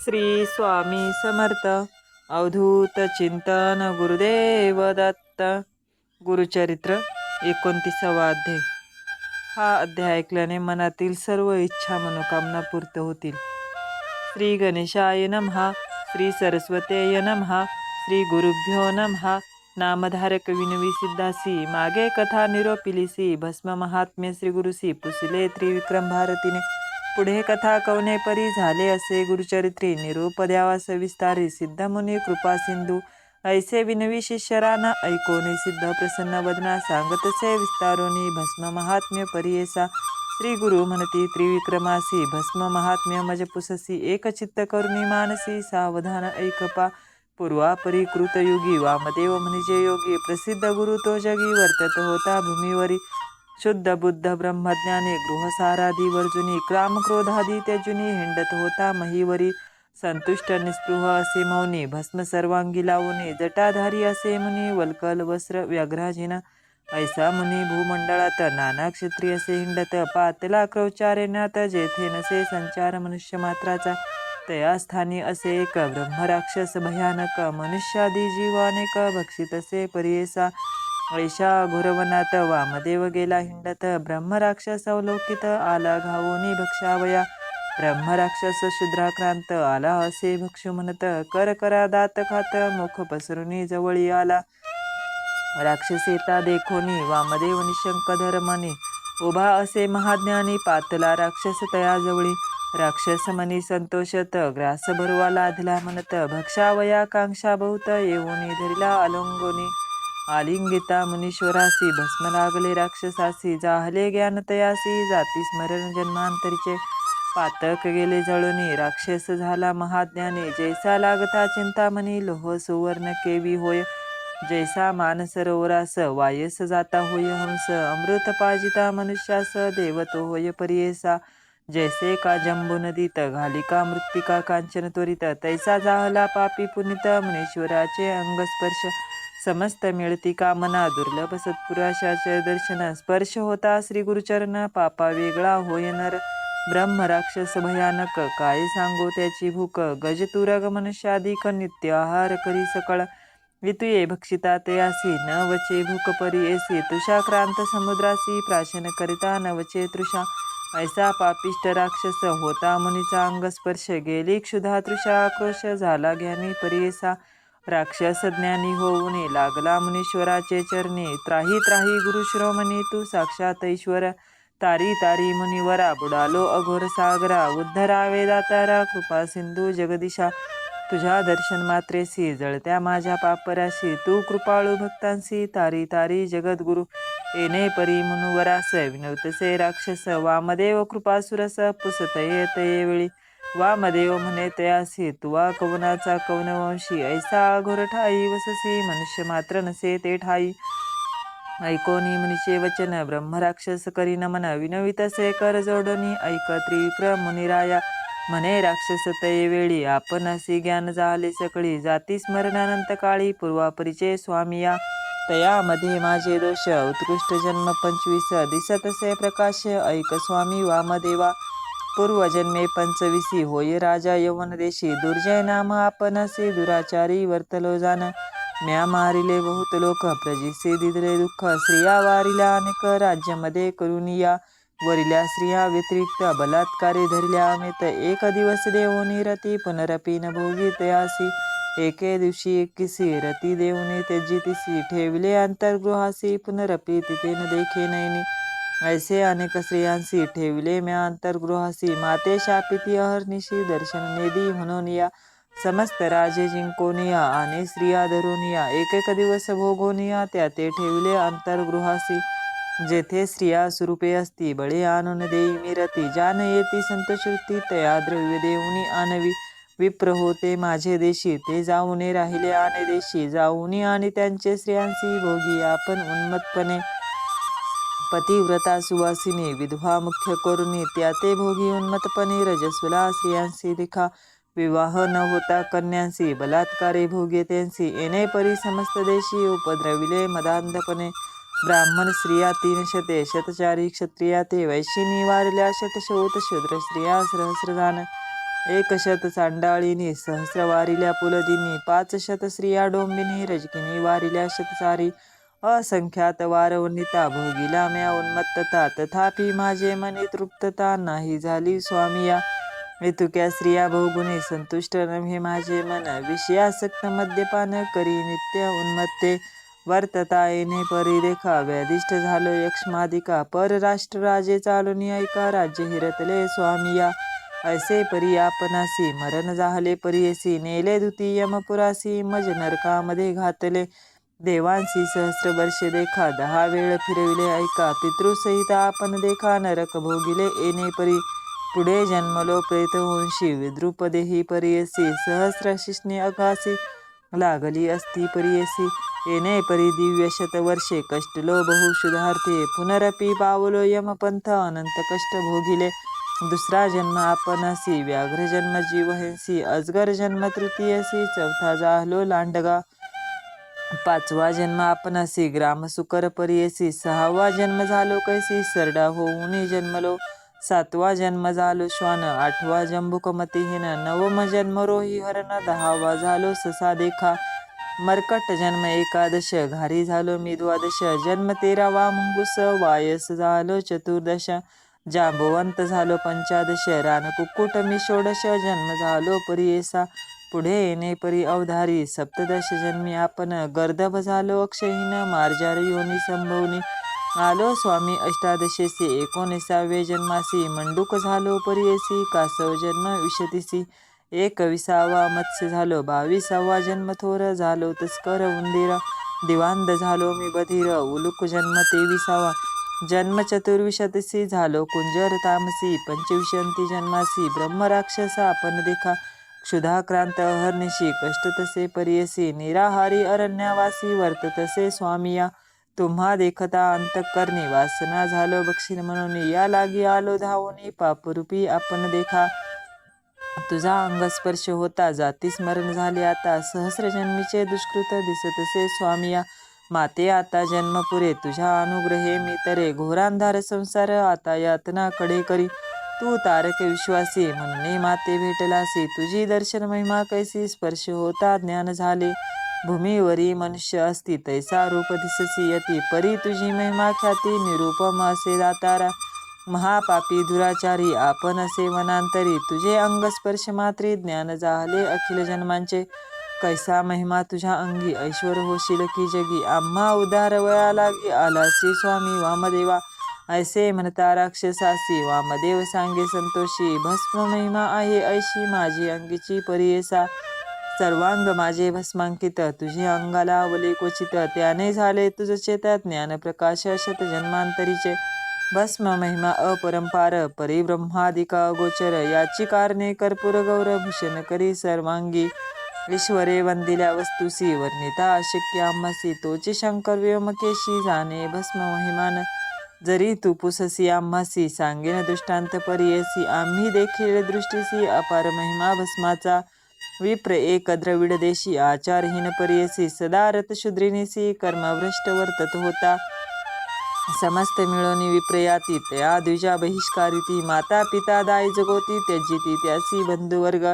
श्री स्वामी समर्थ. अवधूत चिंतन गुरुदेव दत्त. गुरुचरित्र 29वा अध्याय. हा अध्याय ऐकल्याने मनातील सर्व इच्छा मनोकामना पूर्ण होतील. श्री गणेशाय नमः. श्री सरस्वतेय नमः. श्री गुरुभ्यो नमः. नामधारक विनवी सिद्धासी मागे कथा निरोपिलीसी भस्म महात्म्य श्री गुरुसी पुसिले त्रिविक्रम भारतीने. पुढे कथा कवने परी झाले असे गुरुचरित्री निरोप द्यावा सविस्तारी. सिद्धमुनी कृपा सिंधू ऐसे विनवी शिष्यराना ऐकोनी सिद्ध प्रसन्न वदना सांगतसे विस्तारोनी भस्म महात्म्य परियेसा. श्री गुरु म्हणती त्रिविक्रमासी भस्म महात्म्य मज पुससी एक चित्त करुणी मानसी सावधान ऐकपा. पूर्वापरी कृतयुगी वामदेव म्हणजे योगी प्रसिद्ध गुरु तो जगी वर्तत होता भूमीवरी. शुद्ध बुद्ध ब्रह्मज्ञानी गृहसारादी वर्जुनी क्राम क्रोधादी त्यजुनी हिंडत होता महीवरी. संतुष्ट निस्पृह असे मौनी भस्म सर्वांगी लावूनी जटाधारी असे मुनी वल्कल वस्त्र व्याघ्राजिन. ऐसा मुनी भूमंडळात नाना क्षत्रिय असे हिंडत पातला क्रौचारण्यात जेथे नसे संचार मनुष्य मात्राचा. तया स्थानी असे एक ब्रह्मराक्षस भयानक मनुष्यादी जीव अनेक भक्षित असे परियेसा. ऐशा घोरवनात वामदेव गेला हिंडत ब्रह्मराक्षस अवलोकित आला घावोनी भक्षावया. ब्रह्मराक्षस शुद्राक्रांत आला असे भक्षु म्हणत कर करा दात खात मुख पसरुनी जवळी आला. राक्षसेता देखोनी वामदेव निशंक धर्मनी उभा असे महाज्ञानी पातला राक्षस तया जवळी. राक्षस मनी संतोषत ग्रास भरवा लाधला म्हणत भक्षावया कांक्षा बहुत येऊनी धरिला अलोंगोनी. आलिंगिता मुनीश्वरासी भस्म लागले राक्षसासी जाहले ज्ञान तयासी जाती स्मरण जन्मांतरीचे. पातक गेले जळुनी राक्षस झाला महाज्ञानी जैसा लागता चिंतामणी लोह सुवर्ण केवी होय. जैसा मानसरोवरास वायस जाता होय हंस अमृत पाजिता मनुष्यास देवतो होय परियेसा. जैसे का जंबू नदीत घालिका मृत्तिका कांचन त्वरित तैसा जाहला पापी पुनित मुनीश्वराचे अंगस्पर्श. समस्त मिळती कामना दुर्लभ सत्पुरुषाचे दर्शन स्पर्श होता श्री गुरुचरण पापा वेगळा होय नर. ब्रह्म राक्षस भयानक काय सांगो त्याची भूक गजतुरग मनुष्याधिक नित्य आहार करी सकळ. वितुये भक्षिता तयासी न वचे भूक परी ऐसी तुषाक्रांत समुद्रासी प्राशन करिता न वचे तृषा. ऐसा पापिष्ट राक्षस होता मुनीचा अंगस्पर्श गेली क्षुधा तृषा आक्रोश झाला ज्ञानी परियेसा. राक्षस ज्ञानी होऊनी लागला मुनीश्वराचे चरणी त्राही त्राही गुरु शिरोमणी तू साक्षात ईश्वर. तारी तारी मुनिवरा बुडालो अघोर सागरा उद्धरावे दातारा कृपा सिंधू जगदीशा. तुझ्या दर्शन मात्रेसी जळत्या माझ्या पापराशी तू कृपाळू भक्तांसी तारी तारी जगद्गुरु. येणे परी मुनुवरास विनवतसे राक्षस वामदेव कृपासुरस पुसतये तये वेळी. वामदेव म्हणे तयासी तुवा कवनाचा कवनवंशी ऐसा अघोर ठाई वससी मनुष्य मात्र नसे ते ठाई. ऐकोनी मुनीचे वचन ब्रह्मराक्षस करी नमन विनवितसे कर जोडोनी ऐक त्रिविक्रम मुनिराया. म्हणे राक्षस तये वेळी आपण असे ज्ञान झाले सकळी जाती स्मरणानंत काळी पूर्वापरीचे स्वामिया. तयामध्ये माझे दोष उत्कृष्ट जन्म 25 दिसतसे प्रकाश ऐक स्वामी वामदेवा. पूर्वजन्मे 25 होय राजा यवन देशी दुर्जय नाम आपणसी दुराचारी वर्तलो जाण. म्या मारिले बहुत लोक प्रजेसे दिदले दुःख स्त्रिया वारिल्या अनेक राज्यामध्ये करुनिया. वरिल्या स्त्रिया व्यतिरिक्त बलात्कारे धरल्या अमित एक दिवस देवोनी रती पुनरपी न भोगी तयासी. एके दिवशी एकीसी रती देवने त्यजितीसी ठेवले अंतर्गृहासी पुनरपी तिथे न देखे नयनी. ऐसे अनेक स्त्रियांसी ठेवले म्या अंतर्गृहासी माते शापिती अहर्निशी दर्शन नेदी म्हणून या. समस्त राजे जिंकोनिया आणि स्त्रिया धरोनिया एक एक दिवस भोगोनिया त्या ते ठेवले अंतर्गृहासी. जेथे स्त्रिया स्वरूपे असती बळे आणून देई मिरती जान येती संतोषवृत्ती तया द्रव्य देऊनी आणवी. विप्र होते माझे देशी ते जाऊने राहिले आने देशी जाऊनी आणि त्यांचे स्त्रियांसी भोगी आपण उन्मत्तपणे. पतिव्रता सुवासिनी विधवा मुख्य करुणी त्या ते भोगी उन्मत्तपणे रजस्वला स्त्रियांसी दिखा. विवाह न होता कन्यांसी बलात्कारे भोगे त्यांसी येणे परी समस्त देशी उपद्रविले मदांधपणे. ब्राह्मण स्त्रिया 300 शतचारी क्षत्रिया ते वैश्यिनी वारल्या शतशोत शूद्र स्त्रिया सहस्रदान. एकशत चांडाळीनी सहस्र वारिल्या पुलदिनी 500 स्त्रिया डोंबिनी रजकिनी वारिल्या शतसारी असंख्यात वारवनिता भोगिला म्या उन्मत्तता तथापि माझे मनी तृप्तता नाही झाली स्वामिया हेतुक्या स्त्रिया बहुगुणी संतुष्ट नव्हे माझे मन विषयासक्त मद्यपान करी नित्य उन्मत्ते वर्तता येणे परी देखा व्याधिष्ठ झालो यक्ष्मादिका परराष्ट्र राजे चालून ऐका राज्य हिरतले स्वामिया ऐसे परी आपणासी मरण जाहले परीयसी नेले दुती यमपुरासी मज नरकामध्ये घातले देवांसी सहस्र वर्षे देखा 10 वेळ फिरविले ऐका पितृसहित आपण देखा नरक भोगिले येणे परी पुढे जन्मलो प्रेत होऊनशी विद्रुपदेही परीयसी सहस्र शिष्णे अगासी लागली असती परीयसी येणे परी दिव्य शतवर्षे कष्टलो बहुशुधार्थे पुनरपि पावलो यमपंथ अनंत कष्ट भोगिले दुसरा जन्म आपणासी व्याघ्र जन्म जीवहेसी अजगर जन्म तृतीयसी चौथा जाहलो लांडगा 5वा जन्म आपणासी ग्रामसुकर परीयसी 6वा जन्म झालो कैसी सरडा होऊनी जन्मलो 7वा जन्म झालो श्वान 8वा जंबुकमतीहीन 9वा जन्म रोही हरण 10वा झालो ससा देखा मर्कट जन्म 11 घारी झालो मी 12 जन्म 13वा मुंगूस वायस झालो 14 जांबुवंत झालो 15 रान कुक्कुट मी 16 जन्म झालो परीयसा पुढे येणे परी अवधारी 17 जन्मी आपण गर्दभ झालो अक्षहीन मार्जार योनी संभवनी आलो स्वामी 18सी 19व्या जन्मासी मंडूक झालो परीयसी कासव जन्म 20सी 21वा मत्स्य झालो 22वा जन्म थोर झालो तस्कर उंदीर दिवांद झालो मी बधीर उलुक जन्म 23वा जन्म 24सी झालो कुंजर तामसी 25 जन्मासी ब्रह्मराक्षस आपण देखा क्षुधाक्रांत अहर्निशी कष्ट तसे परीयसी निराहारी अरण्यावासी वर्ततसे स्वामिया तुम्हा देखता अंतःकरणी वासना झालो बक्षीर म्हणून या लागी आलो धावून पापरूपी आपण देखा तुझा अंगस्पर्श होता जाती स्मरण झाले आता सहस्र जन्मीचे दुष्कृत दिसतसे स्वामिया माते आता जन्म पुरे तुझ्या अनुग्रहे मी तरे घोरांधार संसार आता यातना कडे करी तू तारक विश्वासी म्हणणे माते भेटलासी तुझी दर्शन महिमा कैसी स्पर्श होता ज्ञान झाले भूमीवरी मनुष्य असती तैसा रूप दिससी यती परी तुझी महिमा ख्याती निरूपम असे दातारा महापापी दुराचारी आपण असे वनांतरी तुझे अंगस्पर्श मात्री ज्ञान झाले अखिल जन्मांचे कैसा महिमा तुझ्या अंगी ऐश्वर होशील की जगी आम्हा उदार वया लागी आलासी स्वामी वामदेवा ऐसे म्हणता राक्षसासी वामदेव सांगे संतोषी भस्म महिमा आहे ऐशी माझी अंगीची परीयसा सर्वांग माझे भस्मांकित तुझे अंगाला आवले क्वचित त्याने झाले तुझ चेत ज्ञान प्रकाश शत जन्मांतरीचे भस्म महिमा अपरंपार परिब्रह्मादिका गोचर याची कारणे कर्पूर गौरभूषण करी सर्वांगी ईश्वरे वंदिल्या वस्तुसी वर्णिता अशक्य आम्हासी तोचे शंकर व्योमकेशी जाणे भस्म महिमान जरी तू पुससी आम्हासी सांगेन दृष्टांत परीयसी आम्ही देखील दृष्टीसी अपार महिमा भस्माचा विप्र एक द्रविड देशी आचारहीन परीयसी सदा रतशूद्रिनीसी कर्मभ्रष्ट वर्तत होता समस्त मिळवणी विप्रयाती त्या द्विजा बहिष्कारिती माता पिता दाय जगोती त्यजिती त्यासी बंधुवर्ग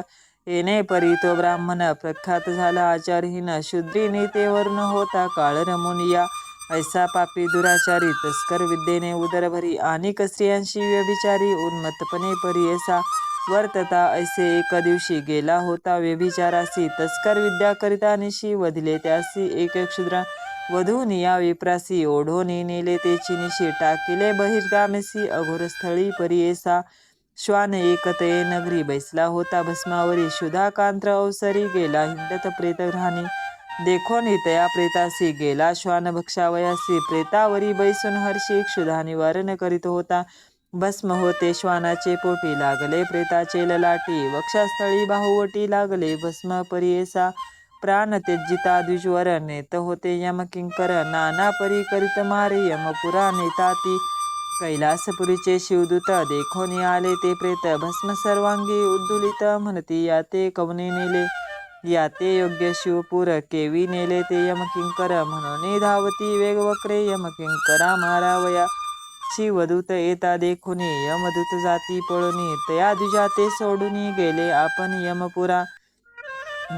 येणे परी तो ब्राह्मण प्रख्यात झाला आचारहीन शूद्रीने ते वर्ण होता काळ रमोनिया ऐसा पापी दुराचारी तस्कर विद्येने उदरभरी अनेक स्त्रियांशी व्यभिचारी उन्मत्तपणे परीयसा वर्तता ऐसे एक दिवशी गेला होता व्यभिचारासी तस्कर विद्या करिता निशी वधिले त्यासी एक क्षुद्रा वधूनी या विप्रासी ओढोनी नेले तेची निशी टाकिले बहिर्गामेसी अघोरस्थळी परीयसा श्वान एकतये नगरी बैसला होता भस्मावरी शुधाकांत्र अवसरी गेला हिंडत प्रेतग्रहानी देखो तया प्रेतासी गेला श्वान भक्षावयासी प्रेतावरी बैसून हर्षी क्षुधा निवारण करीत होता भस्म होते श्वानाचे पोटी लागले प्रेताचे ललाटी वक्षास्थळी बाहुवटी लागले भस्म परीयसा प्राण त्यजिता द्विजवर नेत होते यमकिंकर नाना परी करीत मारे यमपुरा नेताती कैलासपुरीचे शिवदूत देखोनी आले ते प्रेत भस्म सर्वांगी उद्धुलित म्हणती याते कवने नेले याते योग्य शिवपूर केवी नेले ते यमकिंकर म्हणून धावती वेगवक्रे यमकिंकरा मारावया शिवदूत येता देखुनी यमदूत जाती पळुनी तया द्विजा ते सोडूनी गेले आपण यमपुरा.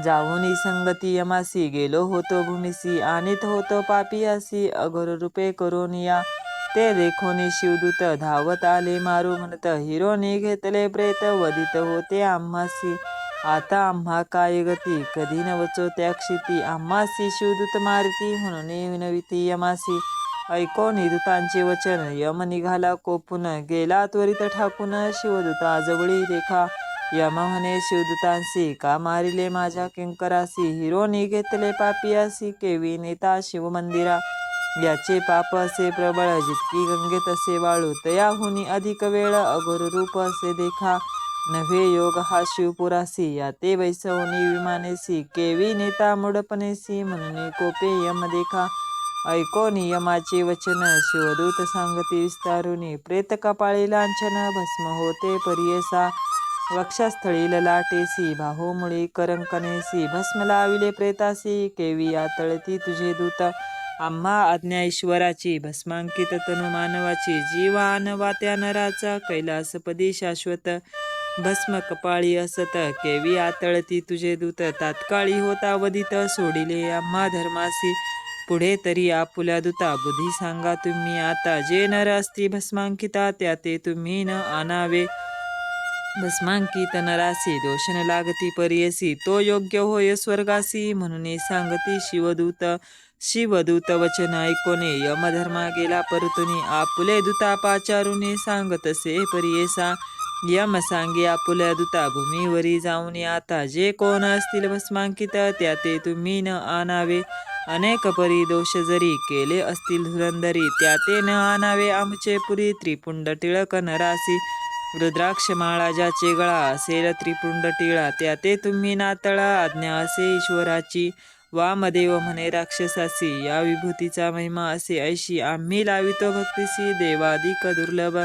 जाऊनी संगती यमासी गेलो होतो भूमिसी आणीत होतो पापियासी अघोर रूपे करून या. ते देखोनी शिवदूत धावत आले मारू म्हणत हिरोनी घेतले प्रेत वदित होते आम्हासी. आता आम्हा काय गती कधी न वचो त्या क्षिती आम्हासी शिवदूत मारिती म्हणून विनविती यमासी. ऐकोनी दूतांचे वचन यम निघाला कोपून गेला त्वरित ठाकून शिवदूताजवळी देखा. यम म्हणे शिवदूतांसी का मारिले माझ्या किंकरासी हिरोनी घेतले पापियासी केवी नेता शिवमंदिरा. याचे पाप असे प्रबळ जितकी गंगेत असे वाळू तयाहुनी अधिक वेळ अघोर रूप असे देखा. नव्हे योग हा शिवपुरासी याते वैसवनी विमानेसी केवी नेता मुडपणेसी म्हणून कोपे यम देखा. ऐकोनी यमाचे वचन शिवदूत सांगती विस्तारुनी प्रेत कपाळी लांछन भस्म होते परियेसा. वक्षस्थळी ललाटेसी बाहुमुळी करंकनेसी भस्म लाविले प्रेतासी केवी आतळती तुझे दूत. आम्हा आज्ञा ईश्वराची भस्मांकित तनु मानवाची जीवान वात्या नराचा कैलासपदी शाश्वत. भस्म कपाळी असत केवी आतळती तुझे दूत तात्काळी होता वदित सोडिले आम्हा धर्मासी. पुढे तरी आपुल्या दूता बुद्धी सांगा तुम्ही आता जे नर असती भस्मांकिता त्या ते तुम्ही न आणावे. भस्मांकित नरासी दोष न लागती परियसी तो योग्य होय स्वर्गासी म्हणून सांगती शिवदूत. शिवदूत वचन ऐकोने यमधर्मा गेला परतुनी आपुले दूता पाचारुने सांगतसे परियेसा. यम सांगे आपुल्या दूता भूमीवरी जाऊन आता जे कोण असतील भस्मांकित त्या ते तुम्ही न आणावे. अनेक परी दोष जरी केले असतील धुरंधरी त्या ते न आणावे आमचे पुरी. त्रिपुंड टिळक नरासी रुद्राक्ष माळा ज्याचे गळा असेल त्रिपुंड टिळा त्या ते तुम्ही नातळा. आज्ञा असे ईश्वराची वामदेव म्हणे राक्षसासी या विभूतीचा महिमा असे ऐशी आम्ही लावितो भक्तीसी. देवाधिक दुर्लभ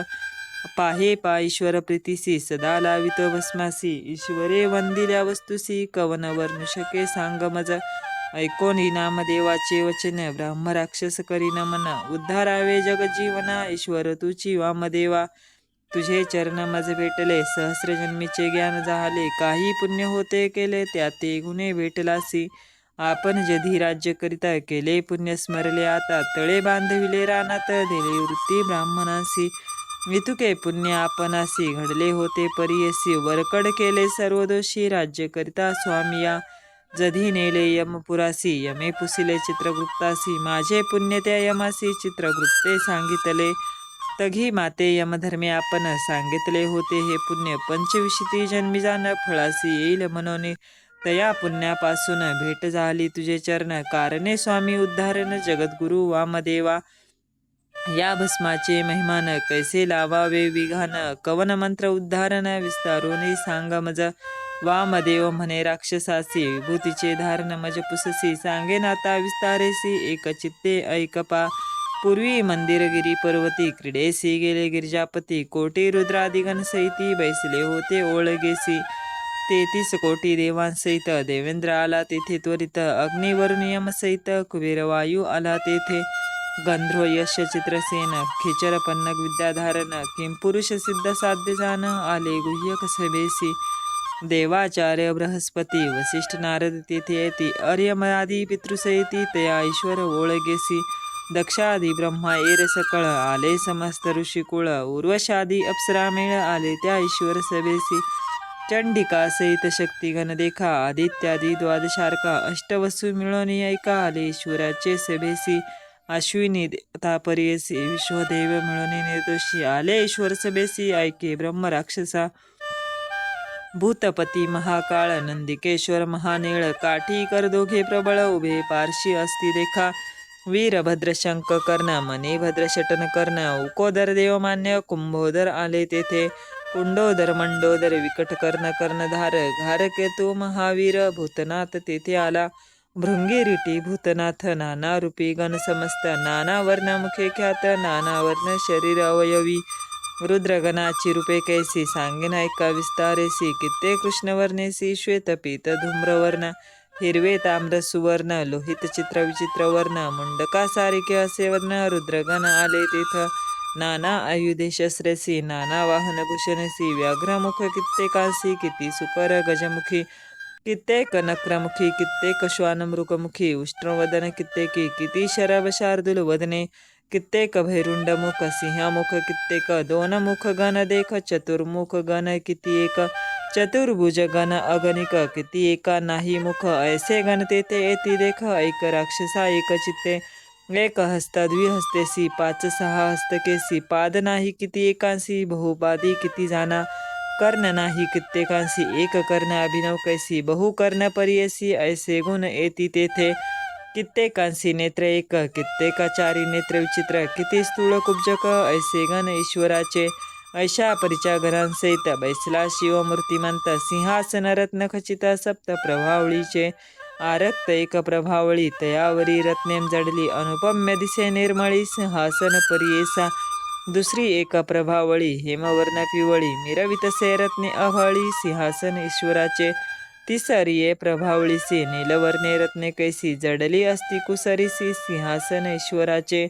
पाहे पा ईश्वर प्रीतीसी सदा लावितो भस्मासी. ईश्वरे वंदिल्या वस्तुसी कवन वर्णू शके सांग मज. ऐकोनी नामदेवाचे वचन ब्राह्म राक्षस करी नमन उद्धारावे जगजीवना. ईश्वर तुची वामदेवा तुझे चरण मज भेटले सहस्र जन्मीचे ज्ञान झाले काही पुण्य होते केले त्या ते गुणे भेटलासी. आपण जधी राज्य करिता केले पुण्य स्मरले आता तळे बांधविले रानात दिले वृत्ती ब्राह्मणासी. इतुके पुण्य आपणासी घडले होते परियसी वरकड केले सर्व दोषी राज्य करिता स्वामिया. जधी नेले यमपुरासी यमे पुसिले चित्रगुप्तासी माझे पुण्य त्या यमासी चित्रगुप्ते सांगितले. तघी माते यमधर्मे आपण सांगितले होते हे पुण्य पंचविशिती जन्मी जाण फळासी येईल म्हणून तया पुण्यापासून भेट झाली तुझे चरण कारणे स्वामी उद्धारण जगद्गुरु वामदेवा. या भस्माचे महिमान कैसे लावावे विघान कवन मंत्र उद्धारण विस्तारोनी सांग मज. वामदेव म्हणे राक्षसासी विभूतीचे धारण मज पुससी सांगेन आता विस्तारेसी. एक चित्ते ऐकपा पूर्वी मंदिर गिरी पर्वती क्रीडेसी गेले गिरिजापती कोटी रुद्रादिगण सहिती बैसले होते ओळगेसी. 33 कोटी देवांसहित देवेंद्र आला तेथे त्वरित अग्निवरून यमसहित कुबेर वायू आला तेथे. गंध्रो यश चित्रसेन खेचर पन्नग विद्याधारण किंपुरुष सिद्ध साध्य जाण आले गुह्यक सभेसी. देवाचार्य बृहस्पती वसिष्ठ नारद तेथे येती अर्यमयादी पितृसहिती तया ईश्वर ओळगेसी. दक्षादी ब्रह्मा एर सकळ आले समस्त ऋषिकुळ उर्वशादी अप्सरा मेळ आले त्या ईश्वर सभेसी. चंडिका सहित शक्तिगण देखा आदित्यादी द्वादशार्का अष्टवसू मिळून ऐका आले ईश्वराचे सभेसी. अश्विनी देवता परियसी विश्वदेव मिळून निर्दोषी आले ईश्वर सभेसी. ऐके ब्रह्म राक्षसा भूतपती महाकाळ नंदिकेश्वर महानेळ काठीकर दोघे प्रबळ उभे पार्शी असती देखा. वीरभद्र शंख कर्ण मणिभद्र शटन कर्ण उकोदर देवमान्य कुंभोदर आले तेथे. कुंडोदर मंडोदर विकट कर्ण कर्णधार घारकेतू महावीर भूतनाथ तेथे आला. भृंगीरिटी भूतनाथ नाना रूपी गण समस्त नाना वर्ण मुखे ख्यात नाना वर्ण शरीर अवयवी. रुद्रगणाची रूपे कैसी सांगेन ऐका विस्तारेसी. कित्ते कृष्णवर्णेसी श्वेत पीत धूम्रवर्ण हिरवे ताम्र सुवर्ण लोहित चित्र विचित्र वर्ण मुंडका सारिके असे वर्ण रुद्रगण आले तेथ. नाना आयुधे शस्त्रसी नाना वाहन भूषणसी व्याघ्रमुख कित्येकांसी किती सुकर गजमुखी कित्येक नक्रमुखी कित्येक श्वानमृगमुखी उष्ट्रवदन कित्येकी किती शरभ शार्दूल वदने कित्येक भैरुंडमुख सिंहमुख कित्येक दोनमुख गण देख चतुर्मुख गण किती एक चतुर्भुज गण अगणिक किती एका नाही मुख ऐसे गण तेथे येती देख ऐक राक्षसा एक चित्ते एक हस्त द्विहस्तेसी पाच सहा हस्तकेसी पाद नाही किती एकांसी बहुपादी किती जाना कर्ण नाही कित्येकांसी एक कर्ण अभिनव कैसी बहुकर्ण परियसी ऐसे गुण येती तेथे कित्येकांसी नेत्र एक कित्येका चारी नेत्र विचित्र किती स्थूळ कुब्जक ऐसे गण ईश्वराचे ऐशा परिचा घरांसहित बैसला शिव मूर्तिमंत सिंहासन रत्न खचित सप्त प्रभावळीचे आरक्त एक प्रभावळी तयावरी रत्नेम जडली अनुपम्य दिसे निर्मळी सिंहासन परियेसा दुसरी एक प्रभावळी हेमवर्ण पिवळी मिरवितसे रत्ने अव्हाळी सिंहासन ईश्वराचे तिसरी प्रभावळीसी नीलवर्णे रत्ने कैसी जडली असती कुसरीसी सिंहासन ईश्वराचे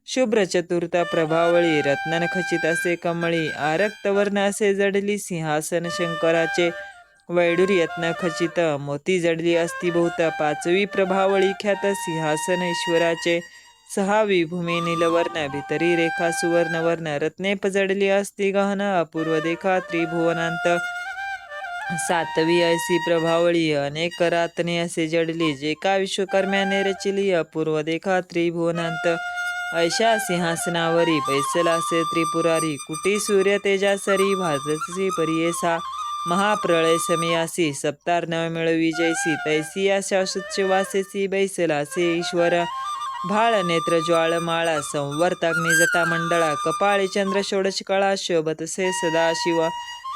शुभ्र चतुर्थ प्रभावळी रत्नन खचित असे कमळी आरक्त वर्ण असे जडली सिंहासन शंकराचे वैडूरी यत्न खचित मोती जडली असती बहुत पाचवी प्रभावळी ख्यात सिंहासन ईश्वराचे सहावी भूमी नीलवर्ण भितरी रेखा सुवर्णवर्ण रत्नेप जडली असती गहन अपूर्व देखा त्रिभुवनांत सातवी ऐसी प्रभावळी अनेक रातने असे जडली जे का विश्वकर्म्याने रचिली अपूर्व देखा त्रिभुवनांत ऐशा सिंहासनावरी बैसलासे त्रिपुरारी कुटी सूर्य तेजासरी भाजसी परियेसा महाप्रळय समियासी सप्तार्णव मिळवी जैसी तैसी या शाश्वतचे वासेसी बैसलासे ईश्वर भाळ नेत्र ज्वाळमाळा संवर्ताग्नी जटामंडळा कपाळी चंद्र षोडश कळा शोभतसे सदाशिव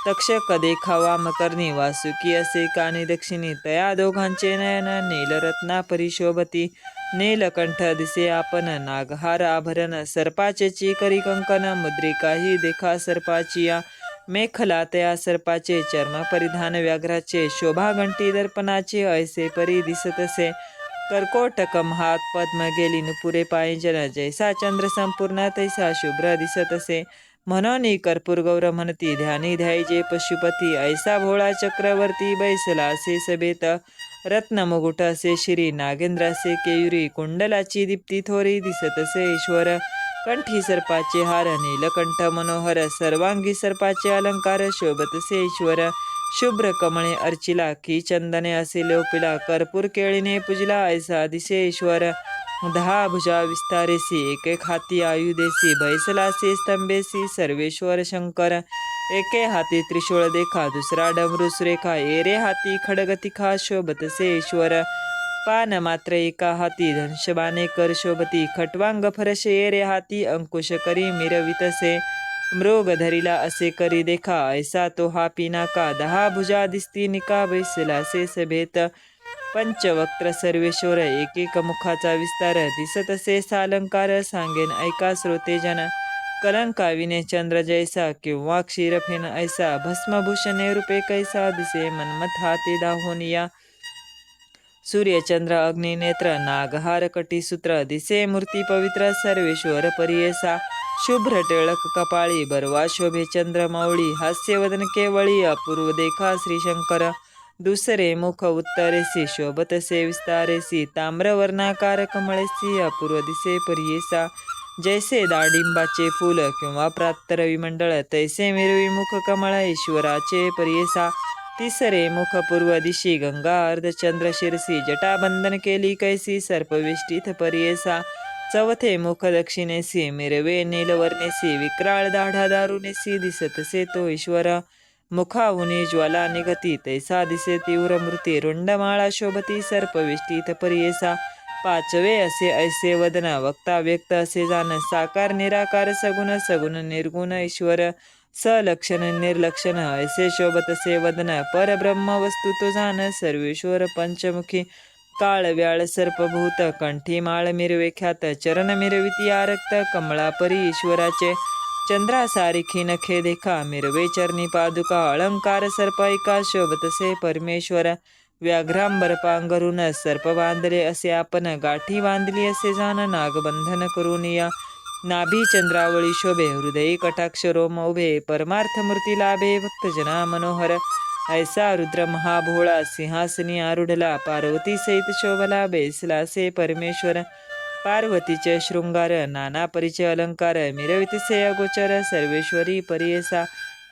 तक्षक देखा वामकर्णी वासुकी असे कानी दक्षिणी तया दोघांचे नयन नीलरत्ना परिशोभती नीलकंठ दिसे आपण नागहार आभरण सर्पाचे चिकरी कंकण मुद्रिकाही देखा सर्पाची या मेखला तया सर्पाचे चर्म परिधान व्याघ्राचे शोभा घंटी दर्पणाचे ऐसे परी दिसतसे कर्कोटक हात पद्म गेली नुपुरे पायंजन जैसा चंद्र संपूर्ण तैसा शुभ्र दिसतसे म्हणून कर्पूर गौर म्हणती ध्यानी ध्यायजे पशुपती ऐसा भोळा चक्रवर्ती बैसला असे सभेत रत्न मुकुट असे शिरी नागेंद्र असे केयुरी कुंडलाची दीप्ती थोरी दिसतसे ईश्वर कंठी सर्पाचे हार नीलकंठ मनोहर सर्वांगी सर्पाचे अलंकार शोभतसे ईश्वर शुभ्र कमळे अर्चिला की चंदने असे लोपिला कर्पूर केळीने पूजला ऐसा दिसे ईश्वर 10 भुजा विस्तारेसी एके हाती आयुधेसी बैसलासे स्तंभेसी सर्वेश्वर शंकर एके हाती त्रिशूळ देखा दुसरा डमरू सुरेखा एरे हाती खडगतिखा शोभतसे ईश्वर पान मात्र एका हाती धनुष्यबाणे कर शोभती खटवांग फरशे एरे हाती अंकुश करी मिरवितसे मृग धरिला असे करी देखा ऐसा तो हा पिनाका 10 भुजा दिसती निका बैसलासे सभेत पंचवक्त्र सर्वेश्वर एक मुखाचा विस्तार दिसतसे सालंकार सांगेन ऐका श्रोतेजन कलंका विने चंद्र जैसा किंवा क्षीरफेन ऐसा भस्मभूषणे रूपे कैसा दिसे मन्मथ हाती दाहोनिया सूर्यचंद्र अग्निनेत्र नागहार कटीसूत्र दिसे मूर्ती पवित्र सर्वेश्वर परियेसा शुभ्र टिळक कपाळी बरवा शोभे चंद्रमौळी हास्यवदन केवळी अपूर्व देखा श्रीशंकर दुसरे मुख उत्तरेसी शोभतसे विस्तारेसी ताम्रवर्णाकार कमळेसी अपूर्व दिसे परियेसा जैसे दाडिंबाचे फूल किंवा प्रात्तर विमंडळ तैसे मिरवी मुख कमळ ईश्वराचे परियेसा तिसरे मुख पूर्व दिशी गंगा अर्धचंद्र शिरसी जटाबंधन केली कैसी सर्पविष्टित परियेसा चौथे मुख दक्षिणेसी मिरवे नीलवर्णेसी विक्राळ दाढा दारुणेसी दिसतसे तो ईश्वर मुखाऊनी ज्वाला निगती तैसा दिसे तीव्र मूर्ती रुंडमाळा शोभती सर्पविष्टित परियेसा पाचवे असे ऐसे वदन वक्ता व्यक्त असे जाण साकार निराकार सगुण सगुण निर्गुण ईश्वर सलक्षण निर्लक्षण ऐसे शोभतसे वदन परब्रह्म वस्तू तो जाण सर्वेश्वर पंचमुखी काळ व्याळ सर्पभूत कंठी माळ मिरवे ख्यात चरण मिरविती आरक्त कमळा परी ईश्वराचे चंद्रासारिखी नखे देखा मिरवे चरणी पादुका अलंकार सर्प ऐका शोभतसे परमेश्वर व्याघ्रांबर पांघरून सर्प बांधले असे आपण गाठी बांधली असे जाण नागबंधन करून या नाभी चंद्रावळी शोभे, हृदयी कटाक्ष रोम उभे, परमार्थ मूर्ती लाभे भक्तजना मनोहर. ऐसा रुद्र महाभोळा सिंहासनी आरूढला, पार्वती सहित शोभला बेसला से परमेश्वर. पार्वतीचे शृंगार नाना परीचे अलंकार, मिरवितसे अगोचर सर्वेश्वरी परियेसा.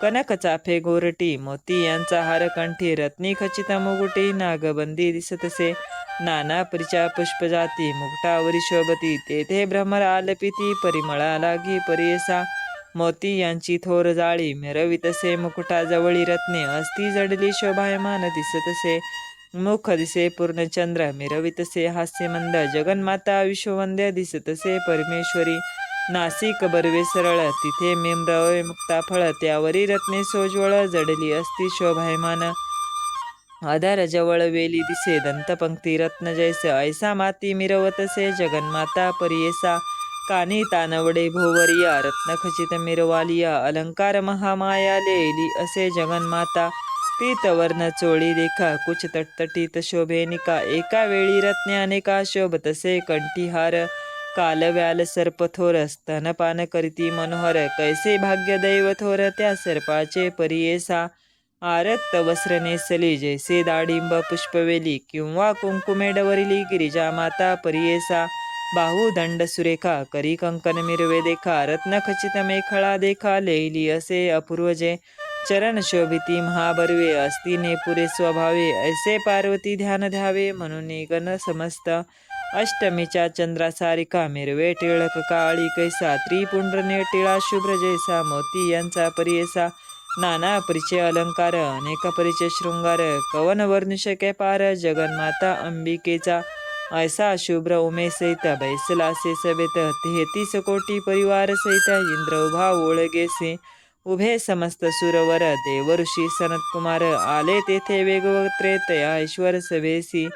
कनक चाफे गोरटी मोती यांचा हार कंठी, रत्नी खचित मुकुटी नागबंदी दिसतसे. नाना परिच्या पुष्पजाती मुकुटावरी शोभती, तेथे भ्रमर आलपिती परिमळा लागी परियेसा. मोती यांची थोर जाळी मिरवितसे मुकुटाजवळी, रत्ने अस्ती जडली शोभायमान दिसतसे. मुख दिसे पूर्णचंद्र मिरवितसे हास्यमंद, जगन्माता विश्ववंद्य दिसतसे परमेश्वरी. नासिक बर्वे सरळ तिथे मेम्रवय मुक्ताफळ, त्यावरी रत्ने सोज्वळ जडली असती शोभायमान. आधार जवळ वेली दिसे दंतपंक्ती रत्न जैस, ऐसा माती मिरवतसे जगन्माता परियेसा. कानी तानवडे भोवरिया रत्नखचित मिरवालिया, अलंकार महामाया लेली असे जगन्माता. पीतवर्ण चोळी देखा कुच तटतटीत शोभेनिका, एका वेळी रत्ने अनेका शोभतसे कंठीहार. कालव्याल सर्पथोर स्तनपान करीती मनोहर, कैसे भाग्य दैव थोर त्या सर्पाचे परियेसा. आरक्त वस्त्र नेसली जैसे दाडिंब पुष्पवेली, किंवा कुंकुमे डवरिली गिरिजा माता परियेसा. बाहू दंड सुरेखा करी कंकन मिरवे देखा, रत्नखचित मेखळा देखा लेली असे अपूर्वजे. चरण शोभिती महाबर्वे असती नेपुरे स्वभावे, ऐसे पार्वती ध्यान द्यावे म्हणून गण समस्त. अष्टमीच्या चंद्रासारिका मिरवे टिळक काळी कैसा, त्रिपुंड्र टिळा शुभ्र जैसा मोती यांचा परियेसा. नाना परिचय अलंकार अनेक परिचय शृंगार, कवन वर्णू शके पार जगन्माता अंबिकेचा. ऐसा शुभ्र उमे सहित बैसलासे सवेत, 33 कोटी परिवार सहित इंद्र उभा ओळगेसे. उभे समस्त सुरवर देव ऋषी सनत कुमार, आले तेथे वेगवक्त्रे तया ईश्वर सभेसी.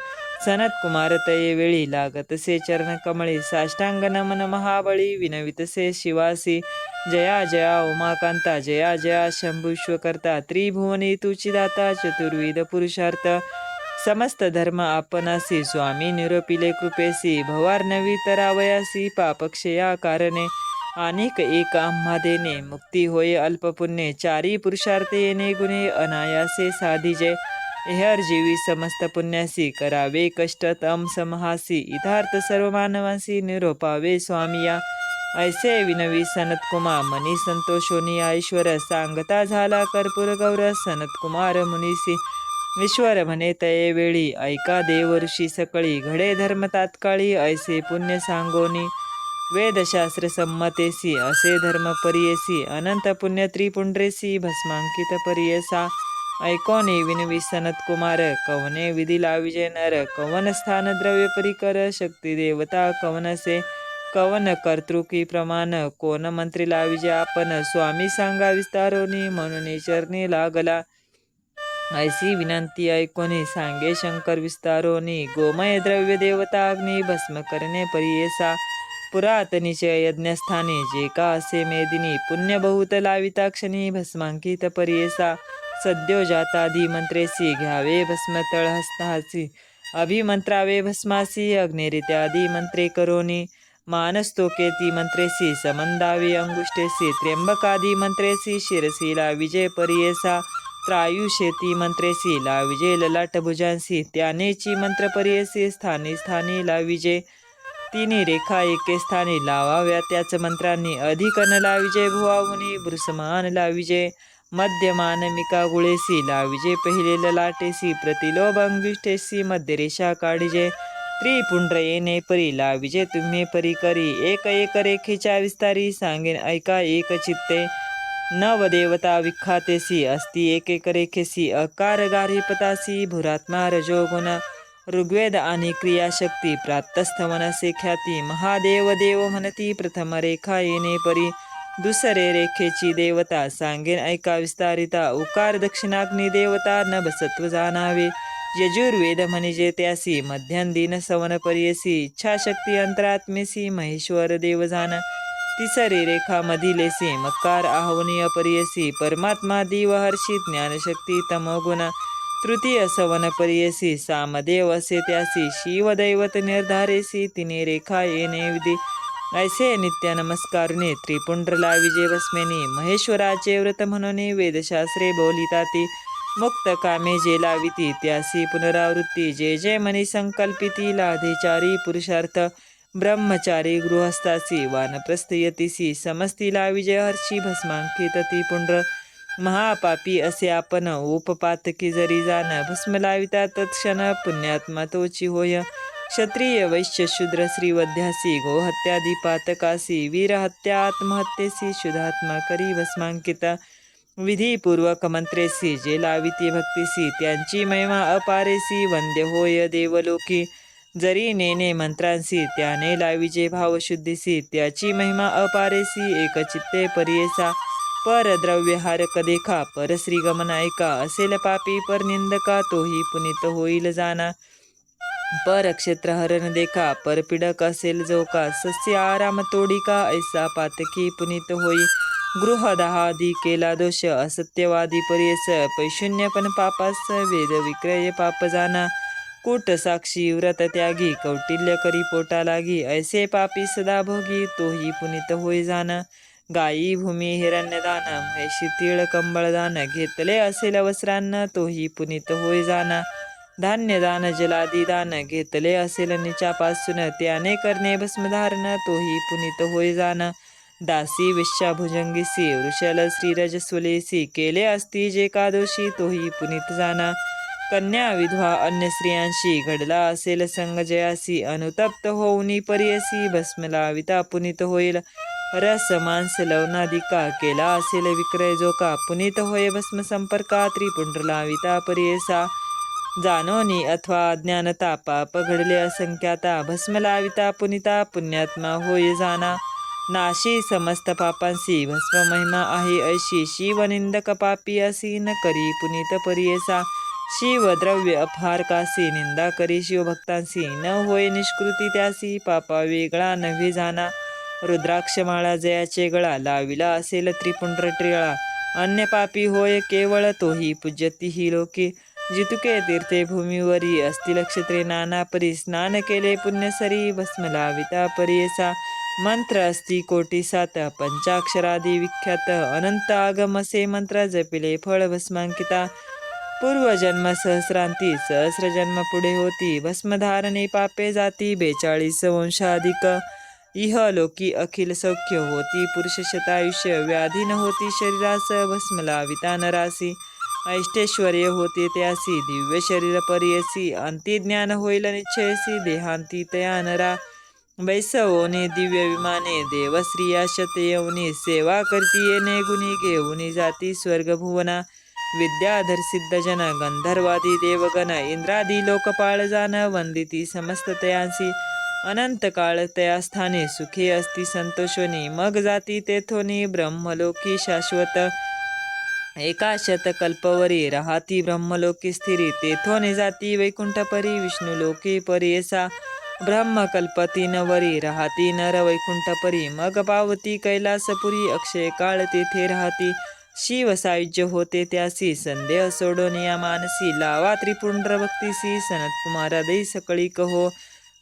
सनत कुमार तये वेळी लागतसे चरण कमळी, साष्टांग नमन महाबळी विनवितसे शिवासी. जया जया उमाकांता जया जया शंभुश्वकर्ता, त्रिभुवनी तुची दाता चतुर्विध पुरुषार्थ. समस्त धर्म आपणासी स्वामी निरोपिले कृपेसी, भवार्णवी तरावयासी पापक्षया कारणे. अनेक एक आम्हा देणे मुक्ती होय अल्पपुण्ये, चारी पुरुषार्थे येणे गुणे अनायासे साधिजे. एहर जीवी समस्त पुण्यासी करावे कष्ट तम समहासी, इथार्थ सर्व मानवासी निरोपावे स्वामिया. ऐसे विनवी सनत कुमार मनी संतोषोनी ऐश्वर, सांगता झाला कर्पूर गौर सनत कुमार मुनीसी. ईश्वर म्हणे तये वेळी ऐका देव ऋषी सकळी, घडे धर्म तात्काळी ऐसे पुण्य सांगोनी. वेदशास्त्र संमतेसी असे धर्म परियेसी, अनंत पुण्य त्रिपुंड्रेसी भस्मांकित परियेसा. ऐकोनी विनवी सनत कुमार, कवने विधी लाविजे नर, कवन स्थान द्रव्य परिकर शक्ती देवता कवनसे. कवन कर्तृकी प्रमाण कोण मंत्री लाविजे आपण, स्वामी सांगा विस्तारोनी म्हणून चरणी लागला. ऐसी विनंती ऐकोनी सांगे शंकर विस्तारोनी, गोमय द्रव्य देवता अग्नी भस्म करणे परियेसा. पुरातनीचे यज्ञस्थानी जे का असे मेदिनी, पुण्य बहुत लाविताक्षणी भस्मांकित परियेसा. सद्यो जाताधी मंत्रेसी घ्यावे भस्म तळहस्तासी, अभिमंत्रावे भस्मासी अग्निरित्यादी मंत्रे करोनी. मानस्तोकेती मंत्रेसी समंदावे अंगुष्टेसी, त्र्यंबकादी मंत्रेसी शिरसी लाविजे परियेसा. त्रायुषेती मंत्रेसी लाविजे ललाट भुजांसी, त्यानेची मंत्र परियेसी स्थानी स्थानी लाविजे. तिन्ही रेखा एके स्थानी लावाव्या त्याच मंत्रांनी, अधिकन लाविजे भुवाहुनी भृसमान लाविजे. मध्यमानमिका गुळेसी लाविजे पहिले ललाटेसी, प्रतिलोभ अंगुष्ठेसी मध्यरेषा काढिजे. त्रिपुंड्र येणे परी लाविजे तुम्ही परी करी, एक एक रेखेच्या विस्तारी सांगेन ऐका एक चित्ते. नवदेवता विख्यातेसी अस्ति एक एक रेखेसी, अकार गार्हिपतासी भुरात्मा रजोगुण. ऋग्वेद आणि क्रियाशक्ती प्रातस्थ मनसे ख्याती, महादेव देव म्हणती प्रथम रेखा येणे परी. दुसरे रेखेची देवता सांगेन ऐका विस्तारिता, उकार दक्षिणाग्नी देवता नभसत्व जाणावे. यजुर्वेद म्हणजे त्यासी मध्यन दिन सवन परियसी, इच्छाशक्ती अंतरात्मेसी महेश्वर देव जाण. तिसरी रेखा मधिलेसी मकार आहवनीय परियसी, परमात्मा दिवहर्षी ज्ञानशक्ती तमोगुण. तृतीय सवन परियसी सामदेव असे त्यासी, शिवदैवत निर्धारेसी तिने रेखा येणे विधी. ऐसे नित्य नमस्कारुने त्रिपुंड्रला विजय भस्मेनी महेश्वराचे व्रत म्हणून वेदशास्त्रे बोलिताती मुक्त कामे जे लाविती त्यासी पुनरावृत्ती जे जे मनी संकल्पिती लाधेचारी पुरुषार्थ ब्रह्मचारी गृहस्थासी वानप्रस्थयतीसी समस्तीला विजय हर्षी भस्मांकित ती पुंड्र महापापी असे आपण उपपातकी जरी जाण भस्म लाविता तत्क्षण पुण्यात्मा तोची होय क्षत्रिय वैश्य शूद्र श्रीवध्यासी गोहत्यादी पातकासी वीरहत्या आत्महत्येसी शुद्धात्मा करी भस्मांकित विधीपूर्वक मंत्रेसी जे लाविती भक्तीसी त्यांची महिमा अपारेसी वंद्य होय देवलोकी जरी नेने मंत्रांसी त्याने लाविजे भावशुद्धीसी त्याची महिमा अपारेसी एकचित्ते परियेसा परद्रव्य हारक देखा परश्री गमन ऐका असेल पापी परनिंदका तोही पुनीत होईल जाना पर क्षेत्र हरण देखा परपीडक असेल जो का सस्य आराम तोडिका ऐसा पातकी पुनीत होई गृहदाहादी केला दोष असत्यवादी परियस पैशून्यपण पापास वेद विक्रय पाप जाना कूट साक्षी व्रत त्यागी कौटिल्य करी पोटा लागी ऐसे पापी सदा भोगी तोही पुनीत होई जाना गायी भूमी हिरण्यदान म्हैशी तीळ कंबळदान घेतले असेल वस्त्रान्न तोही पुनीत होई जाना धान्यदान जलादी दान घेतले असेल निचापासून त्याने करणे भस्मधारण तोही पुनीत होय जाण दासी विश्या भुजंगीसी वृषल श्रीरजस्वलेसी केले असती जे कादोषी तोही पुनीत जाना कन्या विधवा अन्य स्त्रियांशी घडला असेल संग जयासी अनुतप्त होऊनी परियसी भस्म लाविता पुनीत होईल रस मांस लवनादिका केला असेल विक्रय जो का पुनीत होय भस्म संपर्का त्रिपुंड्र लाविता परियसा जानोनी अथवा अज्ञानता पाप घडले असंख्याता भस्म लाविता पुनिता पुण्यात्मा होय जाना नाशी समस्त पापांसी भस्म महिमा आहे ऐशी शिवनिंदक पापी असी न करी पुनीत परियेसा शिव द्रव्य अपहार कासी निंदा करी शिवभक्तांसी न होय निष्कृती त्यासी पापा वेगळा नव्हे जाना रुद्राक्षमाळा जयाचे गळा लाविला असेल त्रिपुंड्र टिळा अन्य पापी होय केवळ तोही पूज्यती ही लोके जितुके तीर्थे भूमीवरी असतील क्षत्रे नाना परी स्नान केले पुण्यसरी भस्म लाविता परियेसा मंत्र असती कोटी सात पंचाक्षरादी विख्यात अनंत आगमसे मंत्र जपिले फळ भस्मांकिता पूर्वजन्म सहस्रांती सहस्रजन्म पुढे होती भस्मधारणे पापे जाती 42 वंशाधिक इह लोकी अखिल सौख्य होती पुरुष शतायुष्य व्याधी न होती शरीरास भस्म लाविता नरासी ऐष्टेश्वर्य होते त्यासी दिव्य शरीर परियसी अंतिज्ञान होईल निश्चयसी देहांती तया नरा वैसवोनी दिव्य विमाने देवश्रिया शतयवनी सेवा करती येणे गुणी घेऊनी जाती स्वर्ग भुवना विद्याधर सिद्ध जन गंधर्वादी देवगण इंद्रादी लोकपाळ जान वंदिती समस्त तयांसी अनंत काळ तया स्थाने सुखी असती संतोषोनी मग जाती तेथोनी ब्रह्मलोकी शाश्वत एका शतकल्पवरी राहती ब्रह्मलोकी स्थिरी तेथोनी जाती वैकुंठपरी विष्णुलोकी परियसा ब्रह्मकल्पतीनवरी राहती नर वैकुंठपरी मग पावती कैलासपुरी अक्षय काळ तेथे राहती शिव सायुज्य होते त्यासी संदेह सोडून या मानसी लावा त्रिपुंड्र भक्तीसी सनतकुमारा दै सकळी कहो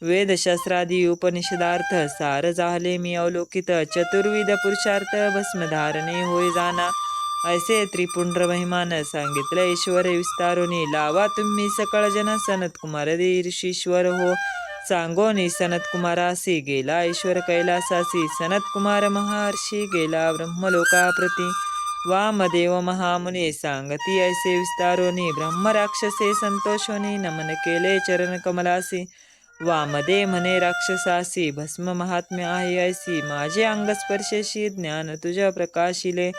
वेदशास्त्रादी उपनिषदार्थ सार जाहले मी अवलोकित चतुर्विध पुरुषार्थ भस्मधारणे होय जाना ऐसे त्रिपुंड्र महिमान सांगितले ईश्वर विस्तारोनी लावा तुम्ही सकळ जन सनतकुमार दै ऋषीश्वर हो सांगोनी सनतकुमारासी गेला ईश्वर कैलासासी सनतकुमार महर्षी गेला ब्रह्मलोकाप्रती वामदेव महामुनी सांगती ऐसे विस्तारोनी ब्रह्मराक्षसे संतोषोनी नमन केले चरण कमलासी वामदे म्हणे राक्षसासी भस्म महात्म्य आहे ऐसी माझे अंगस्पर्शेशी ज्ञान तुझ्या प्रकाशिले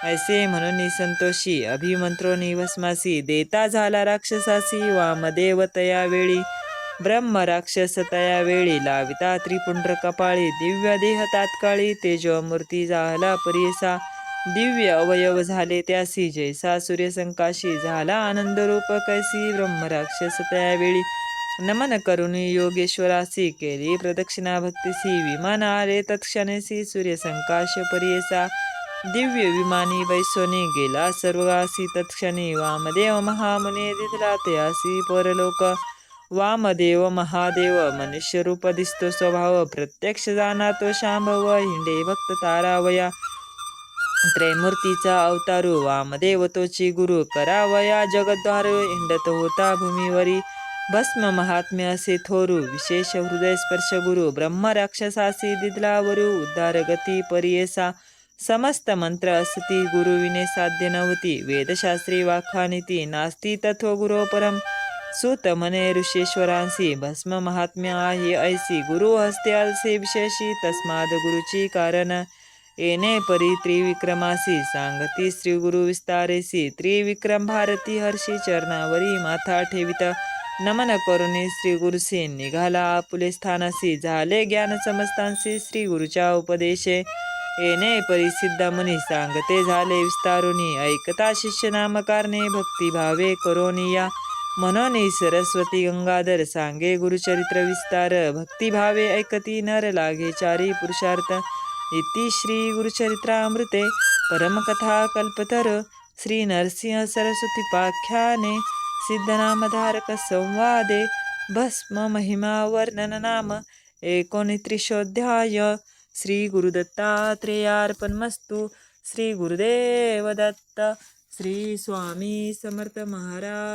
ऐसे म्हणून संतोषी अभिमंत्रोनी भस्मासी देता झाला राक्षसासी वामदेव तया वेळी ब्रह्म राक्षस तया वेळी लाविता त्रिपुंड्र कपाळी दिव्य देह तात्काळी तेजोमूर्ती झाला परियसा दिव्य अवयव झाले त्यासी जैसा सूर्यसंकाशी झाला आनंद रूप कैसी ब्रह्मराक्षस त्यावेळी नमन करून योगेश्वरासी केली प्रदक्षिणा भक्तीसी विमान आले तत्क्षणेसी सूर्यसंकाश परियसा दिव्य विमानी वैसोनी गेला सर्वासी तत्क्षणी वामदेव महामुनी दिधला त्यासी परलोक वामदेव महादेव मनुष्यरूप दिसतो स्वभाव, प्रत्यक्ष जाणातो शांभव, हिंडे भक्त तारावया. त्रैमूर्तीचा अवतारू वामदेव तोची गुरु, करावया जगद्वार, हिंडत होता भूमीवरी. भस्म महात्म्य असे थोरू, विशेष हृदय स्पर्श गुरु, ब्रह्म राक्षसासी दिदलावरू, उद्धार गती परियेसा. समस्त मंत्र असती गुरुविने साध्य नव्हती, वेदशास्त्री वाखानिती, नास्ती तत्व गुरो परम. सूत म्हणे ऋषेश्वरांसी, भस्म महात्म्य आहे ऐसी, गुरु हस्ते असे विशेषी, तस्माद गुरुची कारण. येणे परी त्रिविक्रमासी, सांगती श्री गुरु विस्तारेसी, त्रिविक्रम भारती हर्षी, चरणावरी माथा ठेवित. नमन करुणी श्री गुरुसी, निघाला आपुले स्थानासी, झाले ज्ञान समस्तांसी, श्री गुरुच्या उपदेशे. येणे परी सिद्ध मुनी, सांगते झाले विस्तारुनी, ऐकता शिष्य नामकारणे, भक्ती भावे करोनिया. म्हणून सरस्वती गंगाधर, सांगे गुरुचरित्र विस्तार, भक्ती भावे ऐकती नर, लागे चारी पुरुषार्थ. इति श्री गुरुचरित्रामृते परमकथा कल्पतर, श्री नरसिंह सरस्वती पाख्याने, सिद्धनामधारक संवादे, भस्म महिमा वर्णन नाम 29 श्री गुरुदत्तात्रेयार्पणमस्तु. श्री गुरुदेव दत्त. श्री स्वामी समर्थ महाराज.